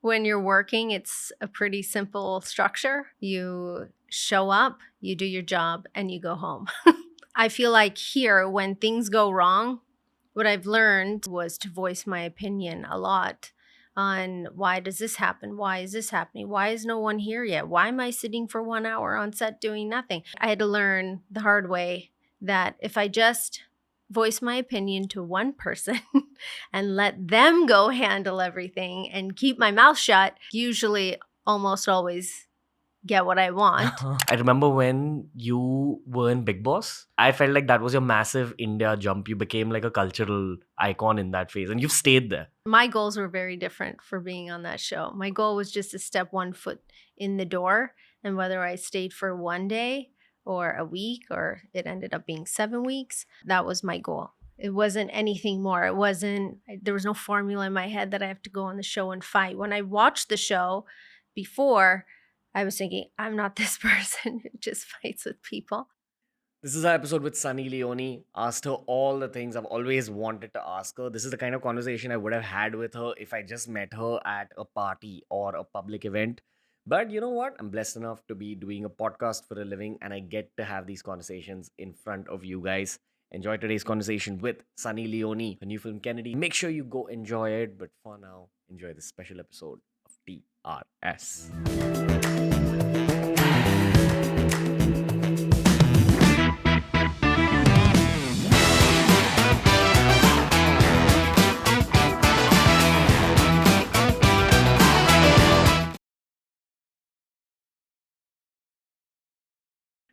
When you're working, it's a pretty simple structure. You show up, you do your job, and you go home. I feel like here, when things go wrong, what I've learned was to voice my opinion a lot on why does this happen? Why is this happening? Why is no one here yet? Why am I sitting for 1 hour on set doing nothing? I had to learn the hard way that if I just voice my opinion to one person and let them go handle everything and keep my mouth shut, usually almost always get what I want. I remember when you were in Bigg Boss, I felt like that was your massive India jump. You became like a cultural icon in that phase and you've stayed there. My goals were very different for being on that show. My goal was just to step one foot in the door, and whether I stayed for 1 day or a week or it ended up being 7 weeks, that was my goal. It wasn't anything more. There was no formula in my head that I have to go on the show and fight. When I watched the show before, I was thinking, I'm not this person who just fights with people. This is our episode with Sunny Leone. Asked her all the things I've always wanted to ask her. This is the kind of conversation I would have had with her if I just met her at a party or a public event. But you know what? I'm blessed enough to be doing a podcast for a living and I get to have these conversations in front of you guys. Enjoy today's conversation with Sunny Leone, the new film Kennedy. Make sure you go enjoy it. But for now, enjoy this special episode of TRS.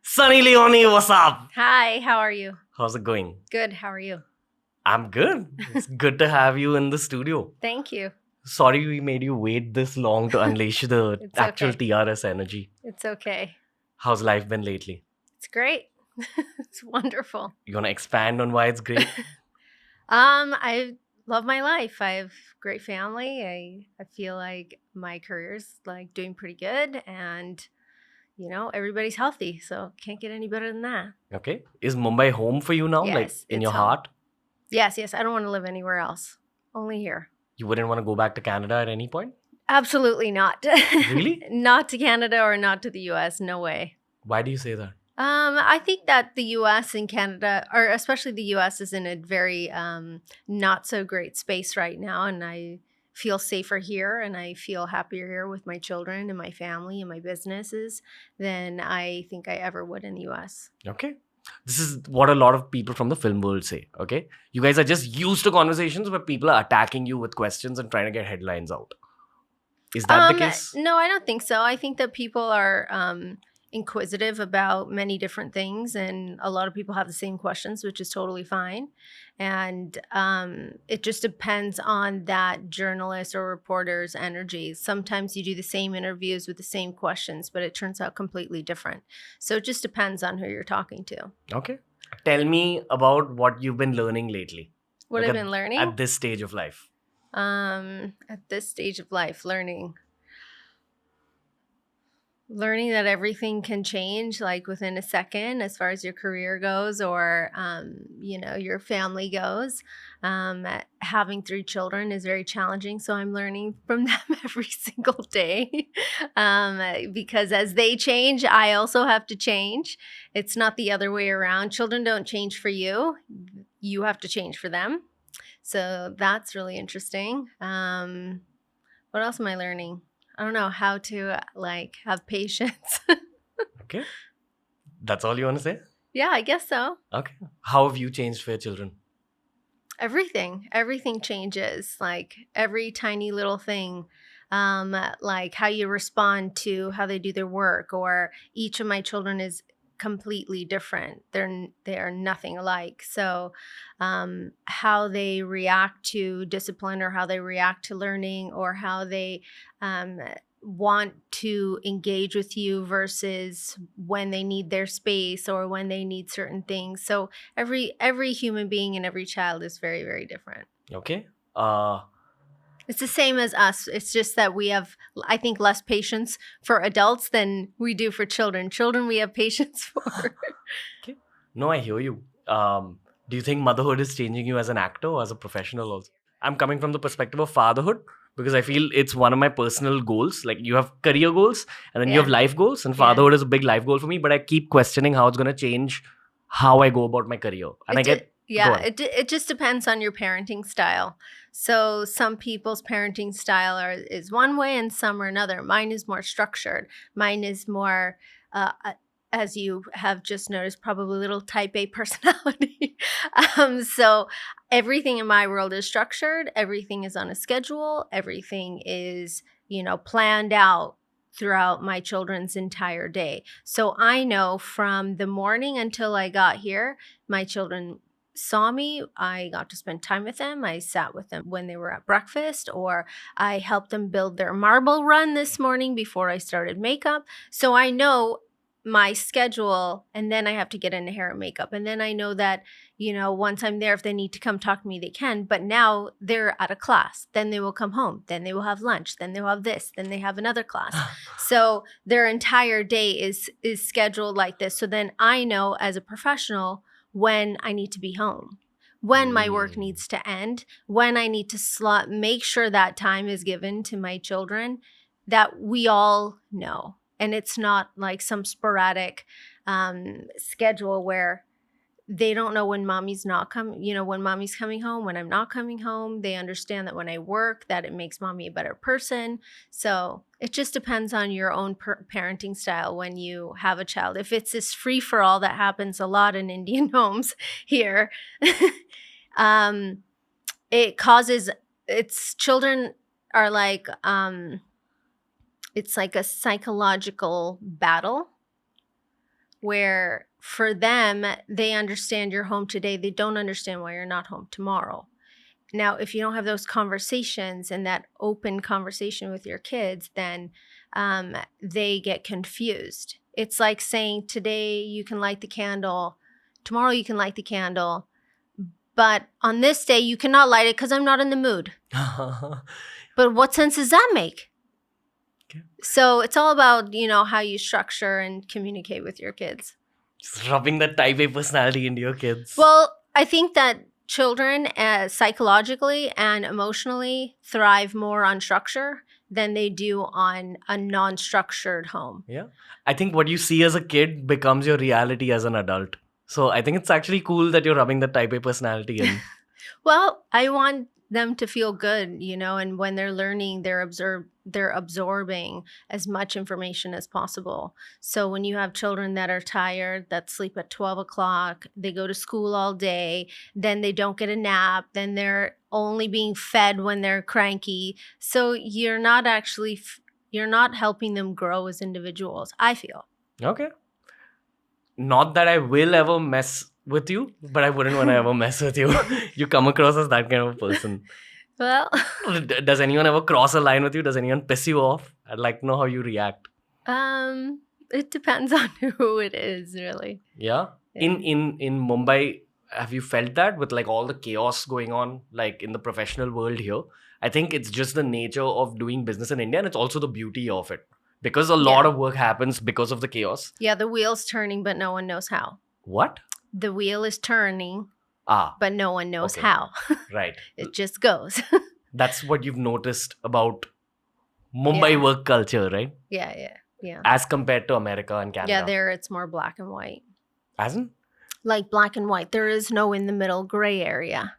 Sunny Leone, what's up? Hi, how are you? How's it going? Good, how are you? I'm good. It's good to have you in the studio. Thank you. Sorry we made you wait this long to unleash the It's actual okay. TRS energy. It's okay. How's life been lately? It's great. It's wonderful. You want to expand on why it's great? I love my life. I have great family. I feel like my career's like doing pretty good, and everybody's healthy, so can't get any better than that. Okay. Is Mumbai home for you now? Yes, like in it's your home. heart? Yes. I don't want to live anywhere else. Only here. You wouldn't want to go back to Canada at any point? Absolutely not. Really? Not to Canada or not to the US. No way. Why do you say that? I think that the US and Canada, or especially the US, is in a very not so great space right now. And I feel safer here and I feel happier here with my children and my family and my businesses than I think I ever would in the US. Okay. This is what a lot of people from the film world say. Okay. You guys are just used to conversations where people are attacking you with questions and trying to get headlines out. Is that the case? No, I don't think so. I think that people are inquisitive about many different things, and a lot of people have the same questions, which is totally fine. And it just depends on that journalist or reporter's energy. Sometimes you do the same interviews with the same questions, but it turns out completely different. So it just depends on who you're talking to. Okay. Tell me about what you've been learning lately. What I've been learning? At this stage of life. At this stage of life, learning that everything can change like within a second as far as your career goes or your family goes. Having 3 children is very challenging, so I'm learning from them every single day because as they change, I also have to change. It's not the other way around. Children don't change for you. You have to change for them. So that's really interesting. What else am I learning? I don't know how to have patience. Okay. That's all you want to say? Yeah, I guess so. Okay. How have you changed for your children? Everything changes. Like every tiny little thing, like how you respond to how they do their work, or each of my children is completely different. They are nothing alike. So how they react to discipline or how they react to learning or how they want to engage with you versus when they need their space or when they need certain things. So every human being and every child is very, very different. Okay. It's the same as us. It's just that we have, I think, less patience for adults than we do for children. Children, we have patience for. Okay. No, I hear you. Do you think motherhood is changing you as an actor or as a professional also? I'm coming from the perspective of fatherhood because I feel it's one of my personal goals. Like, you have career goals and then you have Yeah. life goals, and Yeah. fatherhood is a big life goal for me, but I keep questioning how it's going to change how I go about my career. And go on. It just depends on your parenting style. So some people's parenting style is one way and some are another. Mine is more structured. Mine is more, as you have just noticed, probably a little type A personality. So everything in my world is structured. Everything is on a schedule. Everything is, planned out throughout my children's entire day. So I know from the morning until I got here, my children saw me. I got to spend time with them. I sat with them when they were at breakfast, or I helped them build their marble run this morning before I started makeup. So I know my schedule, and then I have to get into hair and makeup. And then I know that, once I'm there, if they need to come talk to me, they can. But now they're at a class. Then they will come home. Then they will have lunch. Then they'll have this. Then they have another class. So their entire day is scheduled like this. So then I know as a professional when I need to be home, when my work needs to end, when I need to make sure that time is given to my children, that we all know. And it's not like some sporadic schedule where they don't know when mommy's not coming, when mommy's coming home, when I'm not coming home. They understand that when I work, that it makes mommy a better person. So it just depends on your own parenting style when you have a child. If it's this free for all that happens a lot in Indian homes here, it causes, children are like, it's like a psychological battle where for them, they understand you're home today. They don't understand why you're not home tomorrow. Now, if you don't have those conversations and that open conversation with your kids, then they get confused. It's like saying today you can light the candle, tomorrow you can light the candle, but on this day you cannot light it because I'm not in the mood. But what sense does that make? Okay. So it's all about, how you structure and communicate with your kids. Just rubbing that type A personality into your kids. Well, I think that children psychologically and emotionally thrive more on structure than they do on a non-structured home. Yeah. I think what you see as a kid becomes your reality as an adult. So I think it's actually cool that you're rubbing the type A personality in. Well, I want them to feel good, and when they're learning, they're absorbing as much information as possible. So when you have children that are tired, that sleep at 12 o'clock, they go to school all day, then they don't get a nap, then they're only being fed when they're cranky. So you're not helping them grow as individuals, I feel. Okay. Not that I will ever mess with you, but I wouldn't want to ever mess with you. You come across as that kind of person. Well, does anyone ever cross a line with you? Does anyone piss you off? I'd like to know how you react. It depends on who it is, really. Yeah. In Mumbai, have you felt that with like all the chaos going on, like in the professional world here? I think it's just the nature of doing business in India, and it's also the beauty of it. Because a lot of work happens because of the chaos. Yeah, the wheel's turning, but no one knows how. What? The wheel is turning, but no one knows how. Right. It just goes. That's what you've noticed about Mumbai work culture, right? Yeah. As compared to America and Canada. Yeah, there it's more black and white. As in? Like black and white. There is no in the middle gray area.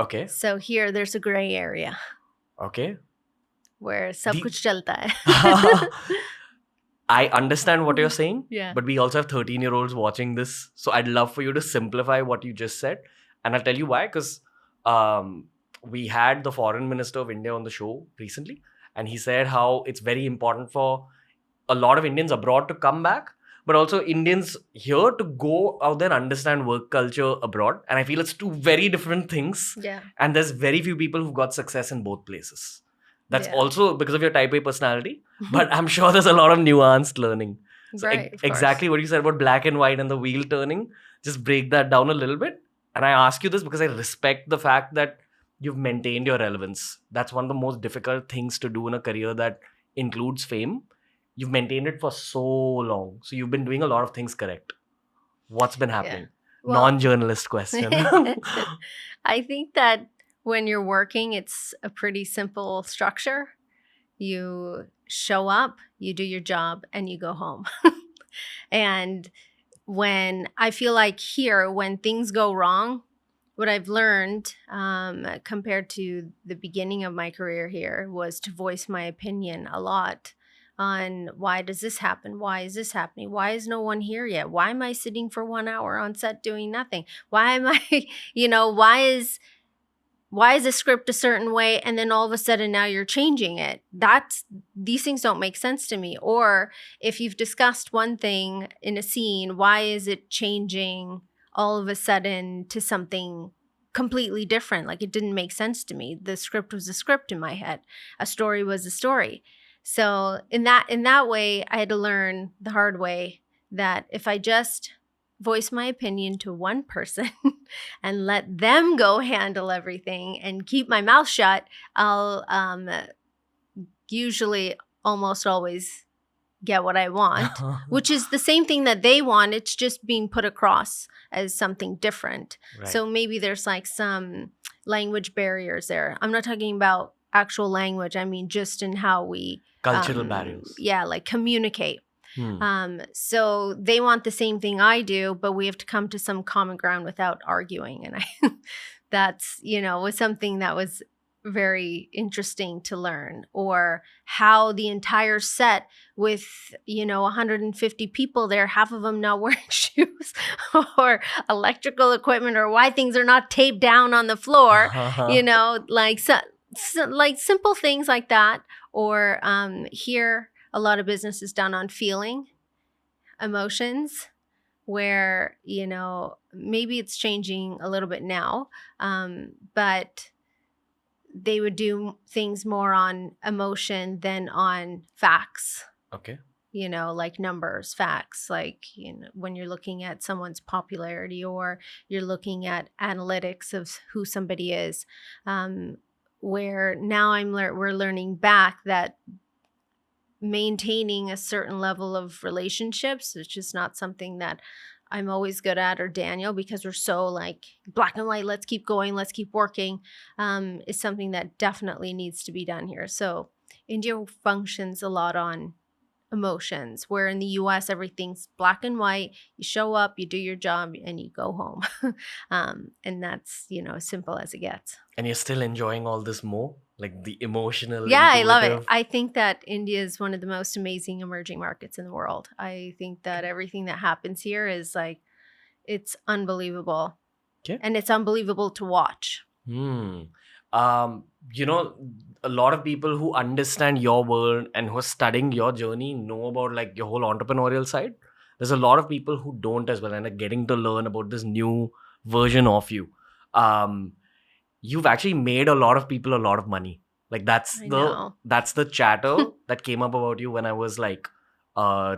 Okay. So here there's a gray area. Okay. Where sab kuch chalta hai. I understand what you're saying, but we also have 13-year-olds watching this. So I'd love for you to simplify what you just said. And I'll tell you why. Because we had the foreign minister of India on the show recently. And he said how it's very important for a lot of Indians abroad to come back, but also Indians here to go out there and understand work culture abroad. And I feel it's two very different things. Yeah. And there's very few people who've got success in both places. That's also because of your type A personality. But I'm sure there's a lot of nuanced learning. So exactly what you said about black and white and the wheel turning, just break that down a little bit. And I ask you this because I respect the fact that you've maintained your relevance. That's one of the most difficult things to do in a career that includes fame. You've maintained it for so long. So you've been doing a lot of things correct. What's been happening? Well, non-journalist question. I think that when you're working, it's a pretty simple structure. You show up, you do your job, and you go home. And when I feel like here, when things go wrong, what I've learned compared to the beginning of my career here was to voice my opinion a lot on why does this happen? Why is this happening? Why is no one here yet? Why am I sitting for 1 hour on set doing nothing? Why am I, why is the script a certain way and then all of a sudden now you're changing it? These things don't make sense to me. Or if you've discussed one thing in a scene, why is it changing all of a sudden to something completely different? Like, it didn't make sense to me. The script was a script in my head. A story was a story. So in that way, I had to learn the hard way that if I just voice my opinion to one person and let them go handle everything and keep my mouth shut, I'll usually almost always get what I want, which is the same thing that they want. It's just being put across as something different. Right. So maybe there's like some language barriers there. I'm not talking about actual language. I mean, just in how we Cultural barriers. Yeah, like communicate. So they want the same thing I do, but we have to come to some common ground without arguing. And that's, was something that was very interesting to learn. Or how the entire set with, 150 people there, half of them not wearing shoes or electrical equipment, or why things are not taped down on the floor, like simple things like that. Or here, a lot of business is done on feeling, emotions, where, maybe it's changing a little bit now, but they would do things more on emotion than on facts. Okay. Like numbers, facts, like, when you're looking at someone's popularity or you're looking at analytics of who somebody is, where now we're learning back that maintaining a certain level of relationships, which is not something that I'm always good at, or Daniel, because we're so like black and white, let's keep going, let's keep working, is something that definitely needs to be done here. So India functions a lot on emotions, where in the US, everything's black and white. You show up, you do your job, and you go home. And that's, as simple as it gets. And you're still enjoying all this more? Like the emotional, Yeah, I love it. intuitive? I think that India is one of the most amazing emerging markets in the world. I think that everything that happens here is like, it's unbelievable. Okay. And it's unbelievable to watch. A lot of people who understand your world and who are studying your journey know about like your whole entrepreneurial side. There's a lot of people who don't as well and are getting to learn about this new version of you. You've actually made a lot of people a lot of money. Like that's the chatter that came up about you when I was like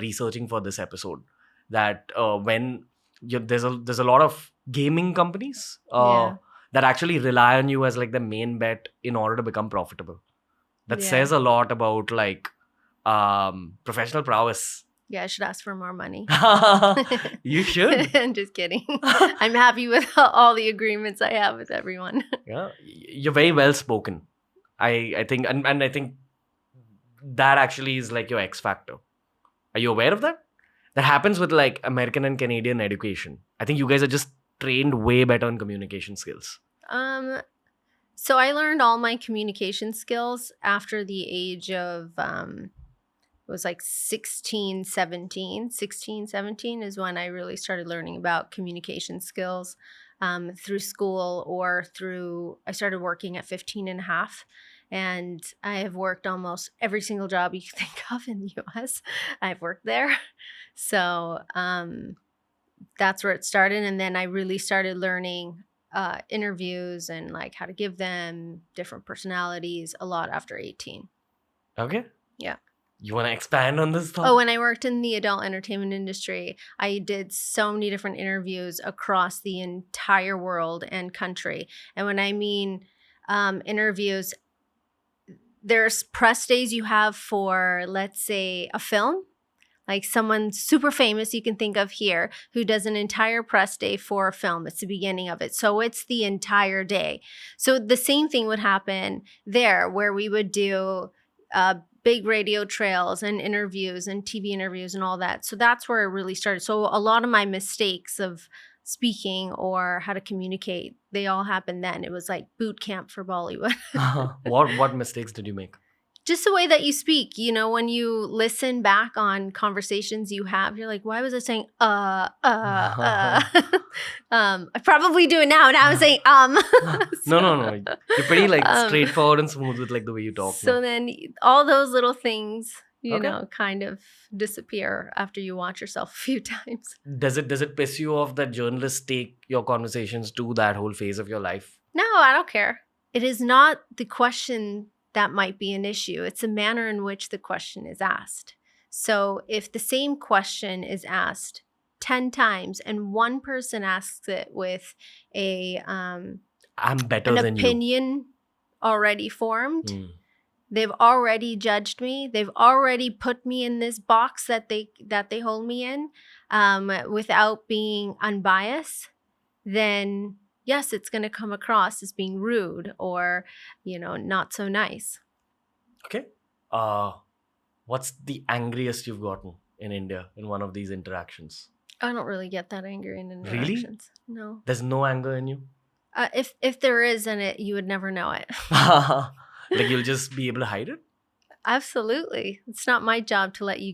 researching for this episode. That when there's a lot of gaming companies that actually rely on you as like the main bet in order to become profitable. That says a lot about like professional prowess. Yeah, I should ask for more money. You should. I'm just kidding. I'm happy with all the agreements I have with everyone. Yeah, you're very well spoken. I think, and I think that actually is like your X factor. Are you aware of that? That happens with like American and Canadian education. I think you guys are just trained way better in communication skills. So I learned all my communication skills after the age of it was like 16, 17 is when I really started learning about communication skills, through school or I started working at 15 and a half. And I have worked almost every single job you can think of in the US. I've worked there. So that's where it started. And then I really started learning interviews and like how to give them, different personalities, a lot after 18. Okay. Yeah. You want to expand on this thought? Oh, when I worked in the adult entertainment industry, I did so many different interviews across the entire world and country. And when I mean interviews, there's press days you have for, let's say, a film, Like someone super famous you can think of here who does an entire press day for a film. It's the beginning of it. So it's the entire day. So the same thing would happen there where we would do big radio trails and interviews and TV interviews and all that. So that's where it really started. So a lot of my mistakes of speaking or how to communicate, they all happened then. It was like boot camp for Bollywood. What mistakes did you make? Just the way that you speak, when you listen back on conversations you have, you're like, why was I saying, I probably do it now. Now I'm saying, No. You're pretty like straightforward and smooth with like the way you talk. So then all those little things, Okay. kind of disappear after you watch yourself a few times. Does it piss you off that journalists take your conversations to that whole phase of your life? No, I don't care. It is not the question that might be an issue. It's the manner in which the question is asked. So if the same question is asked 10 times and one person asks it with I'm better an than you. opinion already formed, Hmm. they've already judged me, they've already put me in this box that they hold me in, without being unbiased, then yes, it's going to come across as being rude or, not so nice. Okay. What's the angriest you've gotten in India in one of these interactions? I don't really get that angry in interactions. Really? No. There's no anger in you? If there is in it, you would never know it. Like you'll just be able to hide it? Absolutely. It's not my job to let you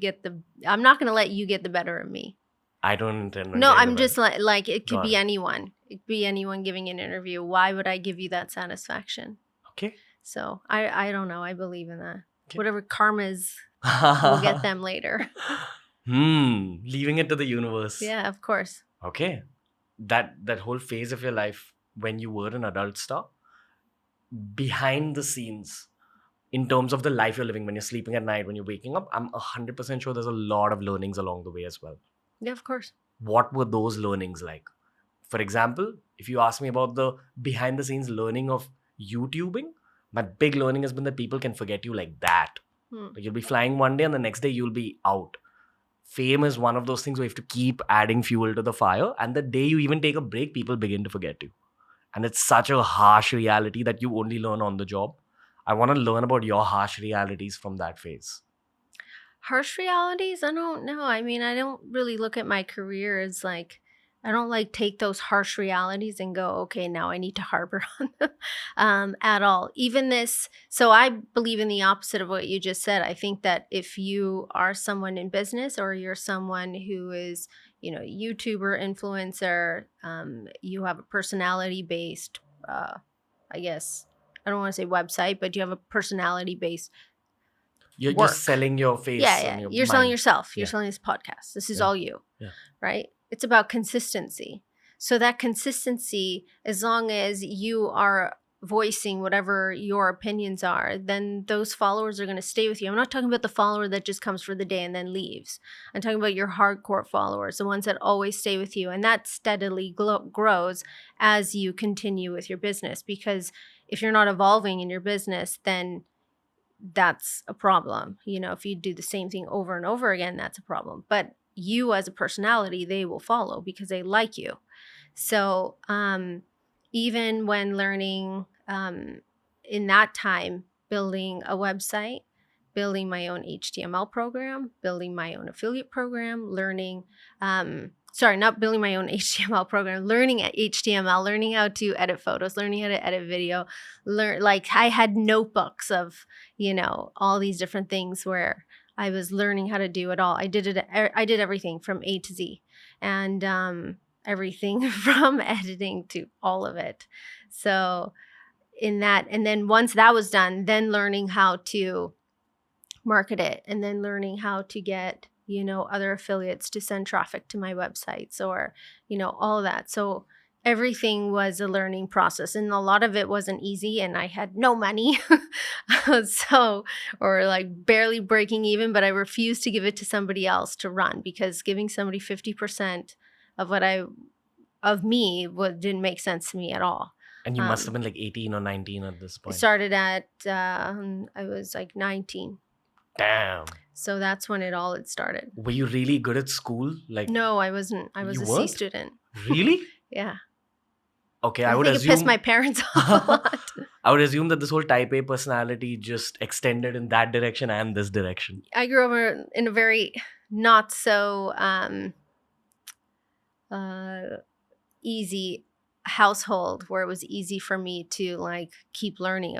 I'm not going to let you get the better of me. I don't intend on No, getting I'm the just better. like it could Got be it. anyone. It could be anyone giving an interview. Why would I give you that satisfaction? Okay. So I don't know. I believe in that. Okay. Whatever karma is, we'll get them later. Leaving it to the universe. Yeah, of course. Okay. That whole phase of your life when you were an adult star, behind the scenes, in terms of the life you're living, when you're sleeping at night, when you're waking up, I'm 100% sure there's a lot of learnings along the way as well. Yeah, of course. What were those learnings like? For example, if you ask me about the behind the scenes learning of YouTubing, my big learning has been that people can forget you like that. Like you'll be flying one day and the next day you'll be out. Fame is one of those things where you have to keep adding fuel to the fire, and the day you even take a break, people begin to forget you. And it's such a harsh reality that you only learn on the job. I want to learn about your harsh realities from that phase. Harsh realities? I don't know. I mean, I don't really look at my career as like, I don't like take those harsh realities and go, okay, now I need to harbor on them at all. Even this, so I believe in the opposite of what you just said. I think that if you are someone in business or you're someone who is, YouTuber, influencer, you have a personality based, I guess, I don't want to say website, but you have a personality based You're work. just selling your face. Yeah. And your You're selling mind. yourself. You're Yeah. selling this podcast. This is Yeah. all you. Yeah. Right? It's about consistency. So that consistency, as long as you are voicing whatever your opinions are, then those followers are going to stay with you. I'm not talking about the follower that just comes for the day and then leaves. I'm talking about your hardcore followers, the ones that always stay with you. And that steadily grows as you continue with your business. Because if you're not evolving in your business, then that's a problem. If you do the same thing over and over again, that's a problem. But you as a personality, they will follow because they like you. So even when learning in that time, building a website, building my own HTML program, building my own affiliate program, learning, not building my own HTML program, learning HTML, learning how to edit photos, learning how to edit video, I had notebooks of, all these different things where I was learning how to do it all. I did everything from A to Z, and everything from editing to all of it. So in that, and then once that was done, then learning how to market it, and then learning how to get, other affiliates to send traffic to my websites, or, all of that. So everything was a learning process, and a lot of it wasn't easy, and I had no money. Or like barely breaking even, but I refused to give it to somebody else to run, because giving somebody 50% of me didn't make sense to me at all. And you must have been like 18 or 19 at this I point. started at, I was like 19. Damn. So that's when it all had started. Were you really good at school? Like, No, I wasn't. I was you a C weren't? student. Really? Yeah. Okay, I I would think it pissed my assume parents off a lot. I would assume that this whole type A personality just extended in that direction and this direction. I grew up in a very not so easy household where it was easy for me to like keep learning.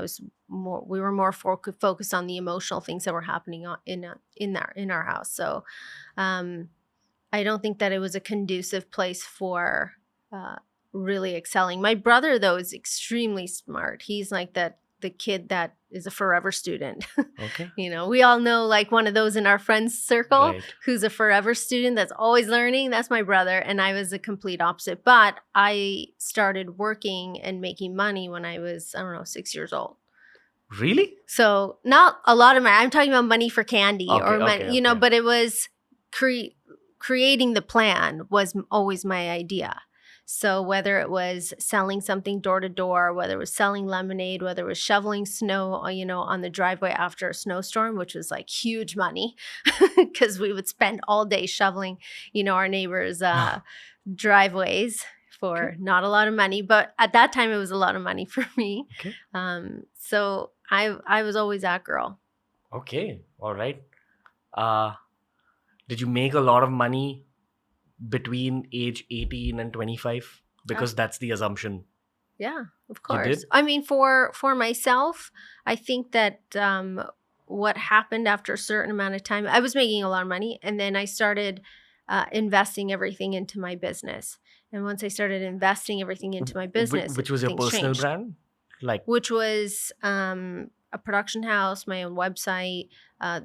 We were more focused on the emotional things that were happening in our house. So I don't think that it was a conducive place for really excelling. My brother, though, is extremely smart. He's like the kid that is a forever student. Okay. You know, we all know like one of those in our friends circle Right. who's a forever student that's always learning. That's my brother. And I was the complete opposite. But I started working and making money when I was, I don't know, 6 years old. Really? So not a lot of money. I'm talking about money for candy or money, Okay, you know, okay. but it was creating the plan was always my idea. So whether it was selling something door to door, whether it was selling lemonade, whether it was shoveling snow, you know, on the driveway after a snowstorm, which was like huge money because we would spend all day shoveling, you know, our neighbors' driveways for not a lot of money. But at that time, it was a lot of money for me. Okay. So I was always that girl. Okay. All right. Did you make a lot of money between age 18 and 25? Because that's the assumption. Yeah, of You course. did? I mean, for myself, I think that what happened after a certain amount of time, I was making a lot of money, and then I started investing everything into my business. And once I started investing everything into my business, Which was your things personal changed. brand? Like, Which was a production house, my own website,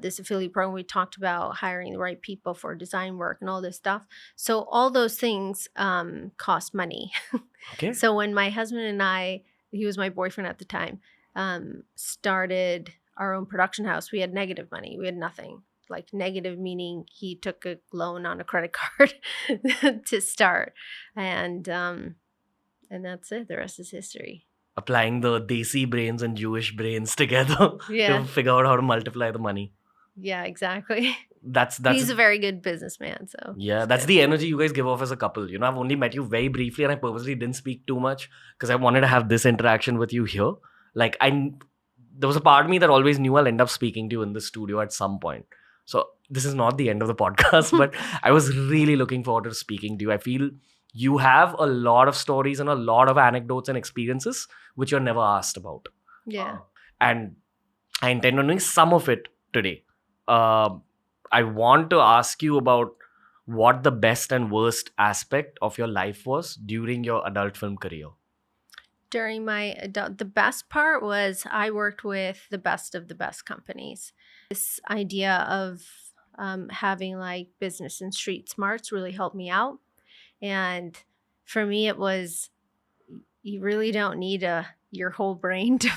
this affiliate program. We talked about hiring the right people for design work and all this stuff. So all those things cost money. okay. So when my husband and I, he was my boyfriend at the time, started our own production house, we had negative money. We had nothing. Like negative meaning he took a loan on a credit card to start. And that's it. The rest is history. Applying the Desi brains and Jewish brains together Yeah. to figure out how to multiply the money. Yeah, exactly. That's He's a very good businessman. So yeah, it's that's good. the energy you guys give off as a couple. You know, I've only met you very briefly and I purposely didn't speak too much because I wanted to have this interaction with you here. Like, there was a part of me that always knew I'll end up speaking to you in the studio at some point. So this is not the end of the podcast, but I was really looking forward to speaking to you. I feel you have a lot of stories and a lot of anecdotes and experiences which you're never asked about. Yeah. And I intend on doing some of it today. I want to ask you about what the best and worst aspect of your life was during your adult film career. During my the best part was I worked with the best of the best companies. This idea of having like business and street smarts really helped me out. And for me, it was, you really don't need your whole brain to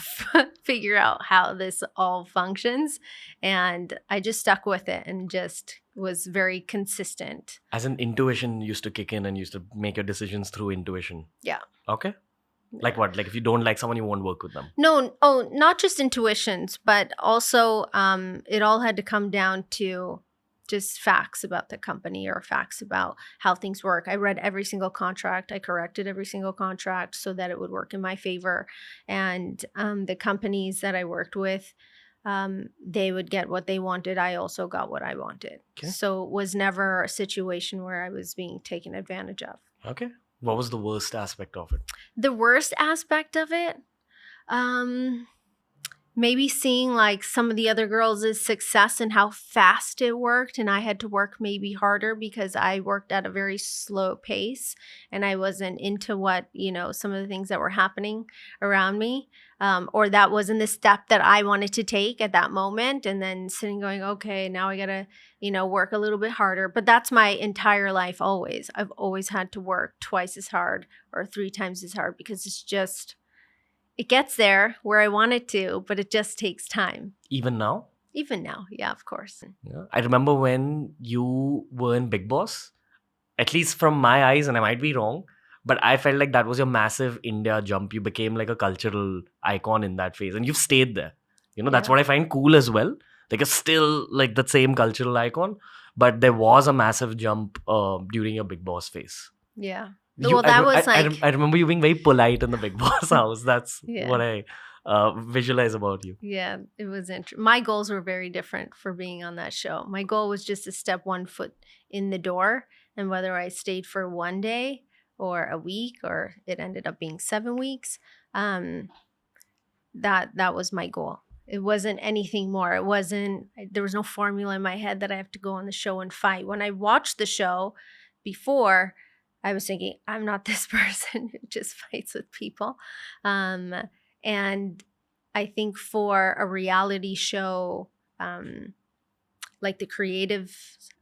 figure out how this all functions. And I just stuck with it and just was very consistent. As an intuition used to kick in and used to make your decisions through intuition. Yeah. Okay. Like what? Like if you don't like someone, you won't work with them. No, not just intuitions, but also it all had to come down to just facts about the company or facts about how things work. I read every single contract. I corrected every single contract so that it would work in my favor. And the companies that I worked with, they would get what they wanted. I also got what I wanted. Okay. So it was never a situation where I was being taken advantage of. Okay. What was the worst aspect of it? The worst aspect of it, maybe seeing like some of the other girls' success and how fast it worked, and I had to work maybe harder because I worked at a very slow pace and I wasn't into what, you know, some of the things that were happening around me, or that wasn't the step that I wanted to take at that moment. And then sitting going, okay, now I gotta, you know, work a little bit harder. But that's my entire life always. I've always had to work twice as hard or 3 times as hard because it's just, it gets there where I want it to, but it just takes time. Even now? Even now, yeah, of course. Yeah. I remember when you were in Bigg Boss, at least from my eyes, and I might be wrong, but I felt like that was your massive India jump. You became like a cultural icon in that phase and you've stayed there. You know, that's Yeah. what I find cool as well. Like, it's still like the same cultural icon, but there was a massive jump during your Big Boss phase. Yeah. You, Well, that was like, I remember you being very polite in the Big Boss house. That's Yeah. what I visualize about you. yeah, it was my goals were very different for being on that show. My goal was just to step one foot in the door, and whether I stayed for one day or a week or it ended up being 7 weeks, that was my goal. It wasn't anything more. It wasn't, there was no formula in my head that I have to go on the show and fight. When I watched the show before, I was thinking, I'm not this person who just fights with people. And I think for a reality show, like the creatives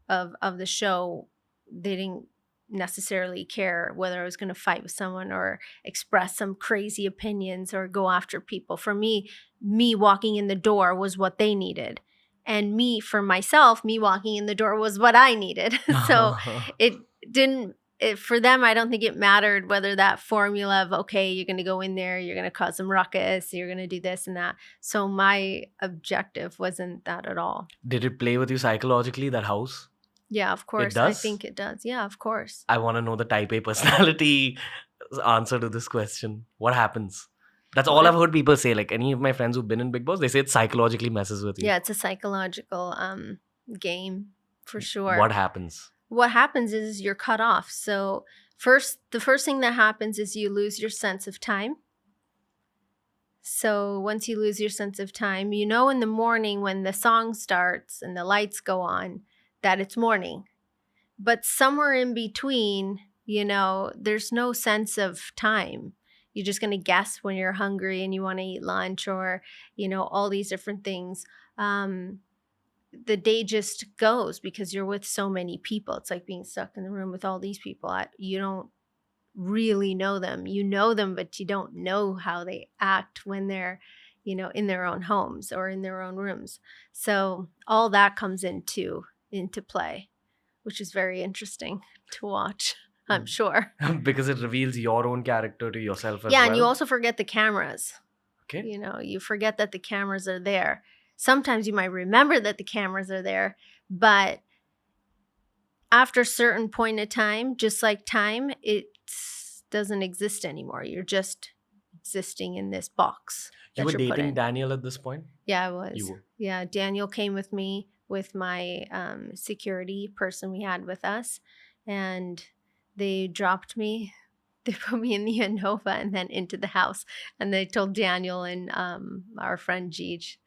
of the show, they didn't necessarily care whether I was going to fight with someone or express some crazy opinions or go after people. For me walking in the door was what they needed. And for myself, me walking in the door was what I needed. So it didn't, for them, I don't think it mattered whether that formula of, okay, you're going to go in there, you're going to cause some ruckus, you're going to do this and that. So my objective wasn't that at all. Did it play with you psychologically, that house? Yeah, of course. does? I think it does. Yeah, of course. I want to know the type A personality answer to this question. What happens? That's all I've heard people say. Like, any of my friends who've been in Big Boss, they say it psychologically messes with you. Yeah, it's a psychological game for sure. What happens? What happens is you're cut off. So the first thing that happens is you lose your sense of time. So once you lose your sense of time, in the morning when the song starts and the lights go on, that it's morning. But somewhere in between, there's no sense of time. You're just going to guess when you're hungry and you want to eat lunch or, all these different things. The day just goes because you're with so many people. It's like being stuck in the room with all these people. You don't really know them. You know them, but you don't know how they act when they're, in their own homes or in their own rooms. So all that comes into play, which is very interesting to watch, I'm sure. Because it reveals your own character to yourself as well. Yeah, and you also forget the cameras. Okay. You forget that the cameras are there. Sometimes you might remember that the cameras are there, but after a certain point of time, just like time, it doesn't exist anymore. You're just existing in this box. You were dating Daniel at this point? Yeah, I was. You were. Yeah, Daniel came with me with my security person we had with us, and they dropped me. They put me in the Innova and then into the house, and they told Daniel and our friend Jeej,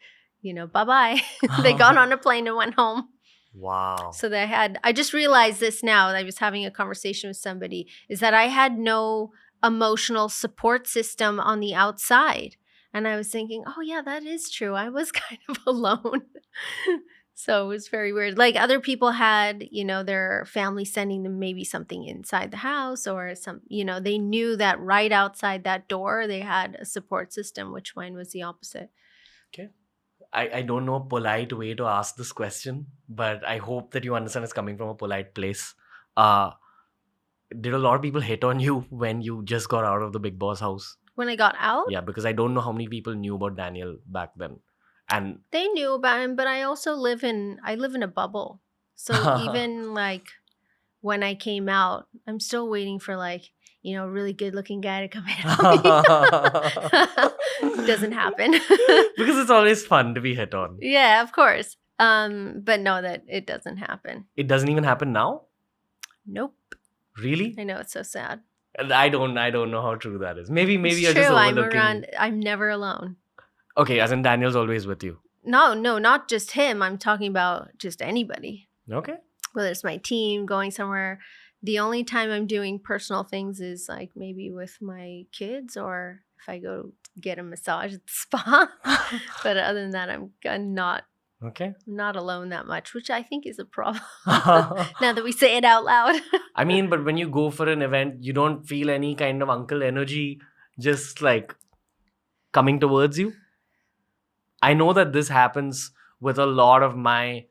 bye-bye. They got on a plane and went home. Wow. So I just realized this now. I was having a conversation with somebody, is that I had no emotional support system on the outside. And I was thinking, oh yeah, that is true. I was kind of alone. So it was very weird. Like other people had, their family sending them maybe something inside the house or they knew that right outside that door, they had a support system, which mine was the opposite. Okay. I don't know a polite way to ask this question, but I hope that you understand it's coming from a polite place. Did a lot of people hit on you when you just got out of the Big Boss house? When I got out? Yeah, because I don't know how many people knew about Daniel back then. And they knew about him, but I also live in a bubble. So even like when I came out, I'm still waiting for a really good looking guy to come in. It doesn't happen. Because it's always fun to be hit on. Yeah, of course. But no, that it doesn't happen. It doesn't even happen now? Nope. Really? I know, it's so sad. I don't know how true that is. Maybe It's you're true. just overlooking. I'm never alone. Okay, as in Daniel's always with you. No, not just him. I'm talking about just anybody. Okay. Whether it's my team, going somewhere. The only time I'm doing personal things is like maybe with my kids or if I go get a massage at the spa. But other than that, I'm not alone that much, which I think is a problem. Now that we say it out loud. I mean, but when you go for an event, you don't feel any kind of uncle energy just like coming towards you. I know that this happens with a lot of my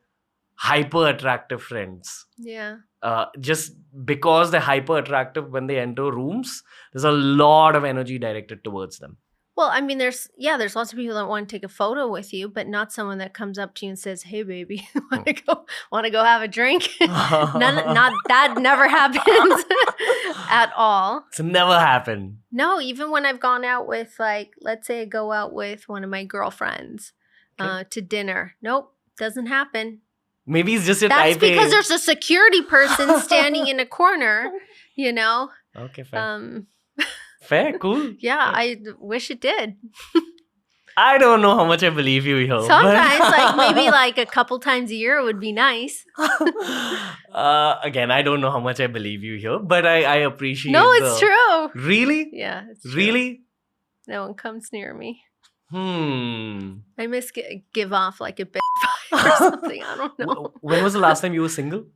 hyper attractive friends. Yeah. Just because they're hyper attractive when they enter rooms, there's a lot of energy directed towards them. Well, I mean, there's lots of people that want to take a photo with you, but not someone that comes up to you and says, "Hey, baby, want to go have a drink?" Not that never happens at all. It's never happened. No, even when I've gone out with, like, let's say I go out with one of my girlfriends to dinner. Nope, doesn't happen. Maybe it's just your That's type. because there's a security person standing in a corner, you know? Okay, fair. Fair, cool. Yeah, I wish it did. I don't know how much I believe you here. Sometimes, like maybe like a couple times a year would be nice. Again, I don't know how much I believe you here, but I appreciate. No, it's true. Really? Yeah, it's true. Really? No one comes near me. I give off like a big vibe or something. I don't know. When was the last time you were single?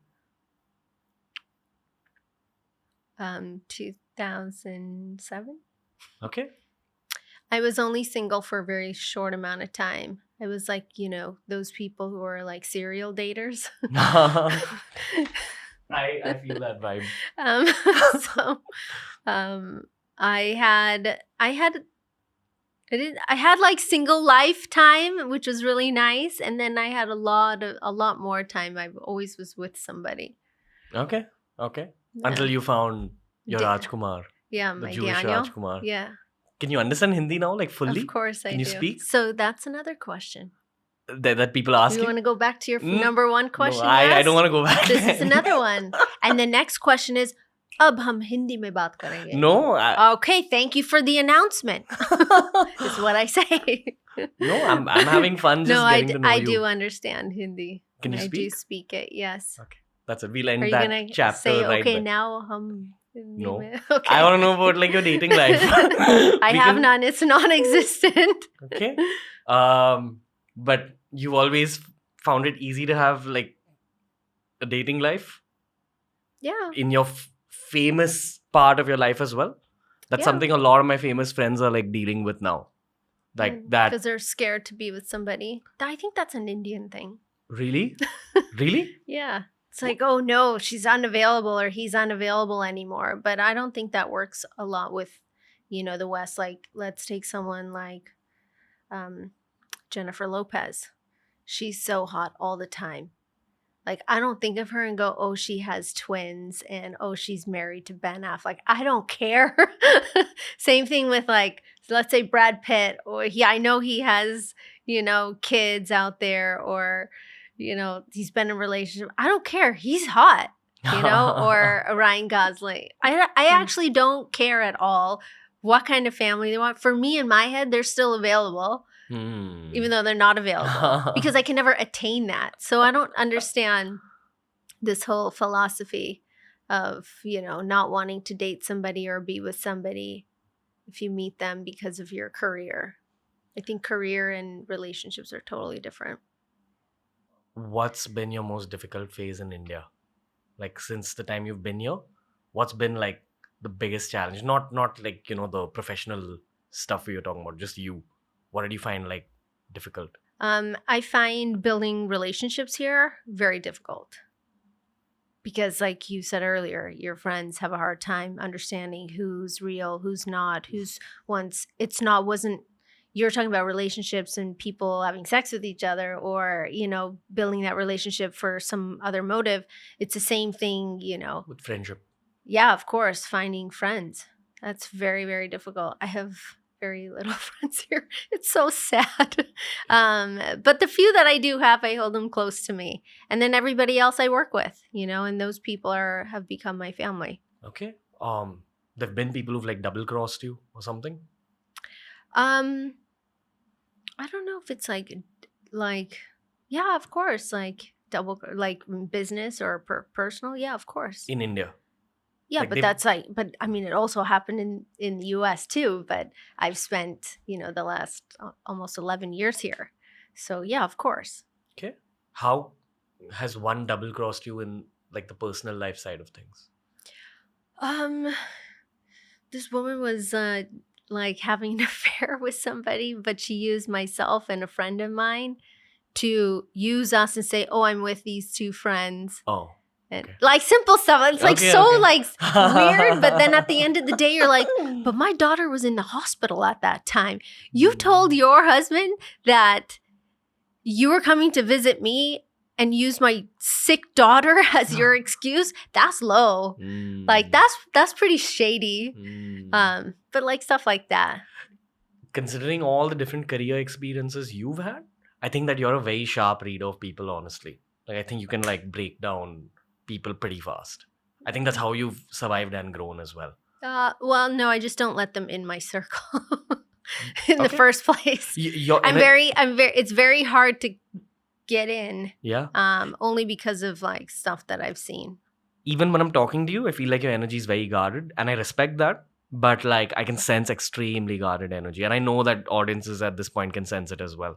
2007. Okay. I was only single for a very short amount of time. I was like, those people who are like serial daters. I feel that vibe. I had like single lifetime, which was really nice, and then I had a lot more time. I always was with somebody. Okay. Yeah. Until you found your Rajkumar. Yeah, the my Jewish Daniel. Rajkumar. Yeah. Can you understand Hindi now, like fully? Of course I do. Can you speak? So that's another question. That people ask you want to go back to your number one question? No, I don't want to go back. This is another one. And the next question is, अब हम हिंदी में बात करेंगे. No. Okay, thank you for the announcement. Is what I say. No, I'm having fun just getting to know you. I do understand Hindi. Can you speak? I do speak it, yes. Okay. That's it. We'll end Are you that gonna chapter say, right okay, there. now hum Hindi No. mein. Okay. I want to know about like your dating life. I have none. It's non-existent. Okay. But you've always found it easy to have like a dating life? Yeah. In your famous part of your life as well? That's something a lot of my famous friends are like dealing with now. Like that. Because they're scared to be with somebody. I think that's an Indian thing. Really? Really? Yeah. It's like, oh no, she's unavailable or he's unavailable anymore. But I don't think that works a lot with, the West. Like, let's take someone like Jennifer Lopez. She's so hot all the time. Like, I don't think of her and go, oh, she has twins and oh, she's married to Ben Affleck. I don't care. Same thing with like, let's say Brad Pitt, or I know he has, kids out there, or, he's been in a relationship. I don't care. He's hot, or Ryan Gosling. I actually don't care at all what kind of family they want. For me, in my head, they're still available. Even though they're not available, because I can never attain that. So I don't understand this whole philosophy of, not wanting to date somebody or be with somebody if you meet them because of your career. I think career and relationships are totally different. What's been your most difficult phase in India? Like, since the time you've been here, what's been like the biggest challenge? Not like, the professional stuff we were talking about, just you. What did you find like difficult? I find building relationships here very difficult. Because like you said earlier, your friends have a hard time understanding who's real, who's not, you're talking about relationships and people having sex with each other, or, building that relationship for some other motive. It's the same thing, With friendship. Yeah, of course, finding friends. That's very, very difficult. I have very little friends here. It's so sad. But the few that I do have, I hold them close to me. And then everybody else I work with, and those people have become my family. Okay. There've been people who've like double crossed you or something? I don't know if it's like, yeah, of course, like double, like business or personal. Yeah, of course. In India. Yeah, like but I mean, it also happened in the US too, but I've spent, the last almost 11 years here. So yeah, of course. Okay. How has one double crossed you in like the personal life side of things? This woman was like having an affair with somebody, but she used myself and a friend of mine to use us and say, oh, I'm with these two friends. Oh. And Okay. like simple stuff. It's like Okay, so okay. like weird, but then at the end of the day, you're like, but my daughter was in the hospital at that time. You told your husband that you were coming to visit me and use my sick daughter as your excuse. That's low. Like that's pretty shady. But like stuff like that. Considering all the different career experiences you've had, I think that you're a very sharp reader of people, honestly. Like, I think you can like break down people pretty fast. I think that's how you've survived and grown as well. Well, no, I just don't let them in my circle in the Okay. first place. It's very hard to get in. Yeah. Only because of like stuff that I've seen. Even when I'm talking to you, I feel like your energy is very guarded, and I respect that. But like, I can sense extremely guarded energy, and I know that audiences at this point can sense it as well.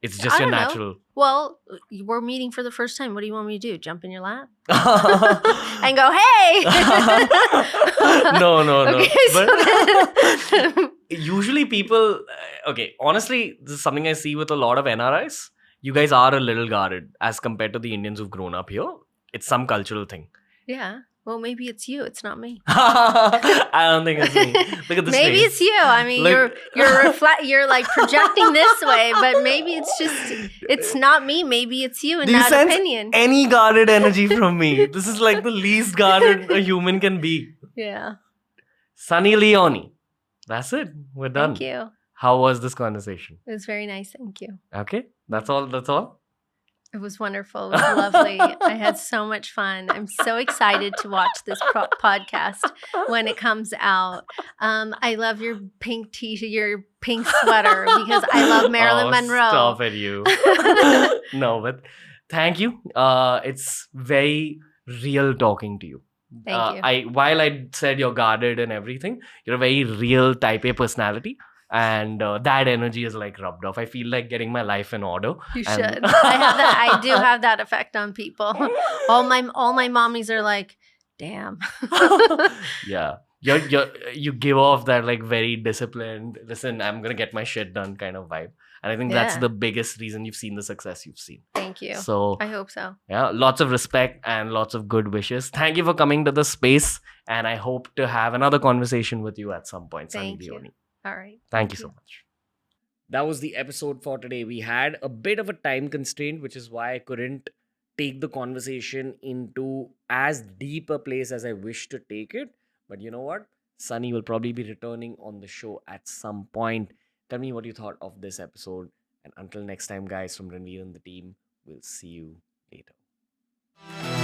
It's just I your don't know. natural. Well, we're meeting for the first time. What do you want me to do? Jump in your lap and go, hey? No. Okay, But usually people, okay, honestly, this is something I see with a lot of NRIs. You guys are a little guarded as compared to the Indians who've grown up here. It's some cultural thing. Yeah. Well, maybe it's you. It's not me. I don't think it's me. Look at this Maybe face. it's you. I mean, Look- you're like projecting this way, but maybe it's not me. Maybe it's you in Do you that sense opinion. any guarded energy from me? This is like the least guarded a human can be. Yeah. Sunny Leone. That's it. We're done. Thank you. How was this conversation? It was very nice. Thank you. Okay. That's all. It was wonderful. It was lovely. I had so much fun. I'm so excited to watch this podcast when it comes out. I love your pink t-shirt, your pink sweater, because I love Marilyn Monroe. Stop it, you. No, but thank you. It's very real talking to you. Thank you. While I said you're guarded and everything, you're a very real type A personality. And that energy is like rubbed off. I feel like getting my life in order. You and- should. I do have that effect on people. All my mommies are like, damn. Yeah. You give off that like very disciplined, listen, I'm gonna get my shit done kind of vibe. And I think that's Yeah. the biggest reason you've seen the success you've seen. Thank you. So I hope so. yeah, lots of respect and lots of good wishes. Thank you for coming to the space, and I hope to have another conversation with you at some point, Sunny Thank you. Leone. All right. Thank you so much. That was the episode for today. We had a bit of a time constraint, which is why I couldn't take the conversation into as deep a place as I wish to take it. But you know what? Sunny will probably be returning on the show at some point. Tell me what you thought of this episode. And until next time, guys, from Ranveer and the team, we'll see you later.